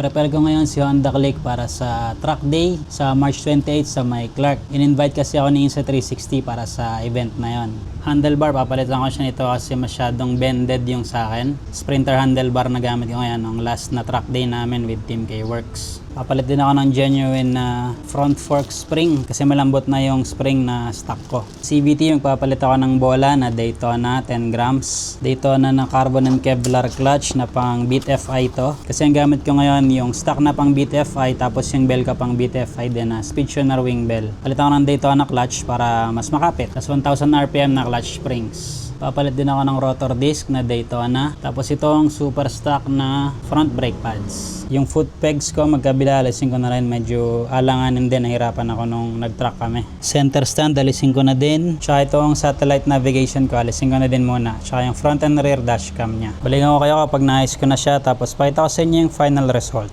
Prepare ko ngayon si Honda Click para sa track day sa March 28 sa may Clark. In-invite kasi ako ni Insta360 para sa event na yon. Handlebar, papalitan ko siya nito kasi masyadong bended yung sa akin. Sprinter handlebar na gamit ko ngayon ang last na track day namin with Team K-Works. Papalit din ako ng genuine na front fork spring kasi malambot na yung spring na stock ko. CVT, magpapalit ako ng bola na Daytona 10 grams. Daytona na carbon and Kevlar clutch na pang Beat FI to. Kasi ang gamit ko ngayon yung stock na pang Beat FI tapos yung bell ka pang Beat FI din na Speedtuner wing bell. Palit ako ng Daytona clutch para mas makapit. Tapos 1000 RPM na clutch springs. Papalit din ako ng rotor disc na Daytona. Tapos itong super stock na front brake pads. Yung foot pegs ko magkabila, alisin ko na rin. Medyo alanganin din, nahirapan ako nung nag-track kami. Center stand, alisin ko na din. Tsaka itong satellite navigation ko, alisin ko na din muna. Tsaka yung front and rear dashcam niya. Balikan ko kayo kapag naayos ko na siya. Tapos pakita ko sa inyo yung final result.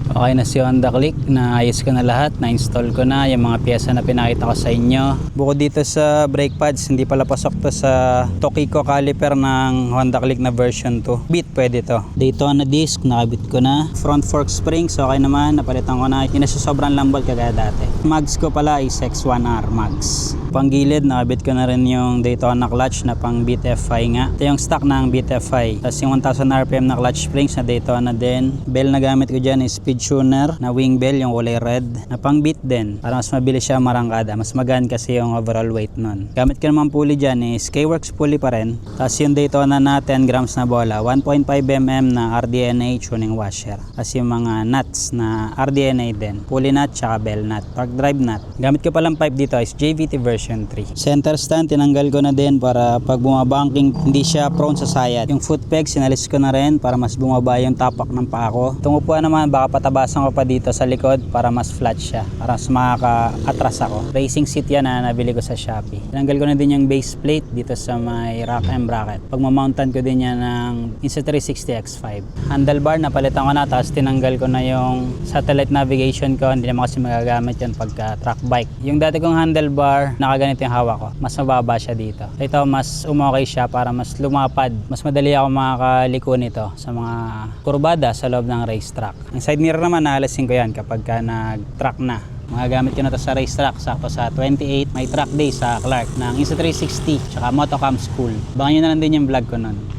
Okay na si Honda Click, naayos ko na lahat, na-install ko na yung mga pyesa na pinakita ko sa inyo. Bukod dito sa brake pads, hindi pala pasok to sa Tokiko caliper ng Honda Click na version 2. Beat pwede to. Daytona disc, nakabit ko na. Front fork springs, okay naman, napalitan ko na. Hindi na siya sobrang lambot kagaya dati. Mags ko pala is X1R Mags. Panggilid, nakabit ko na rin yung Daytona clutch na pang Beat FI nga. Ito yung stock ng Beat FI. Tapos yung 1000 RPM na clutch springs na Daytona din. Bell na gamit ko dyan is Speedtuner na wing bell, yung kulay red na pang Beat din. Para mas mabilis siya marangkada. Mas magaan kasi yung overall weight nun. Gamit ko naman pulley dyan is K-Works pulley pa rin. Tapos yung Daytona na 10 grams na bola, 1.5 mm na RDNA tuning washer. Tapos yung mga nuts na RDNA din. Pulley nut tsaka bell nut. Torque drive nut. Gamit ko palang pipe dito is JVT version 3. Center stand, tinanggal ko na din para pag bumabanking hindi siya prone sa sayad. Yung foot peg, sinalis ko na rin para mas bumaba yung tapak ng paa ko. Itong upuan naman, baka patabasan ko pa dito sa likod para mas flat siya. Para mas makaka-atras ako. Racing seat yan na nabili ko sa Shopee. Tinanggal ko na din yung base plate dito sa may rack and bracket. Pag mamountan ko din yan ng Insta360 X5. Handlebar, napalitan ko na, tapos tinanggal ko na yung satellite navigation ko. Hindi naman kasi magagamit yun pagka track bike. Yung dati kong handlebar, nakaganito yung hawak ko. Mas mababa siya dito. Ito, mas umokay siya para mas lumapad. Mas madali ako makakaliko nito sa mga kurbada sa loob ng racetrack. Ang side mirror naman, naalasin ko yan kapag ka nag-track na. Magagamit ko na to sa racetrack. Sakto sa 28, may track day sa Clark ng Insta360 tsaka Motocam School. Abangan nyo na lang din yung vlog ko nun.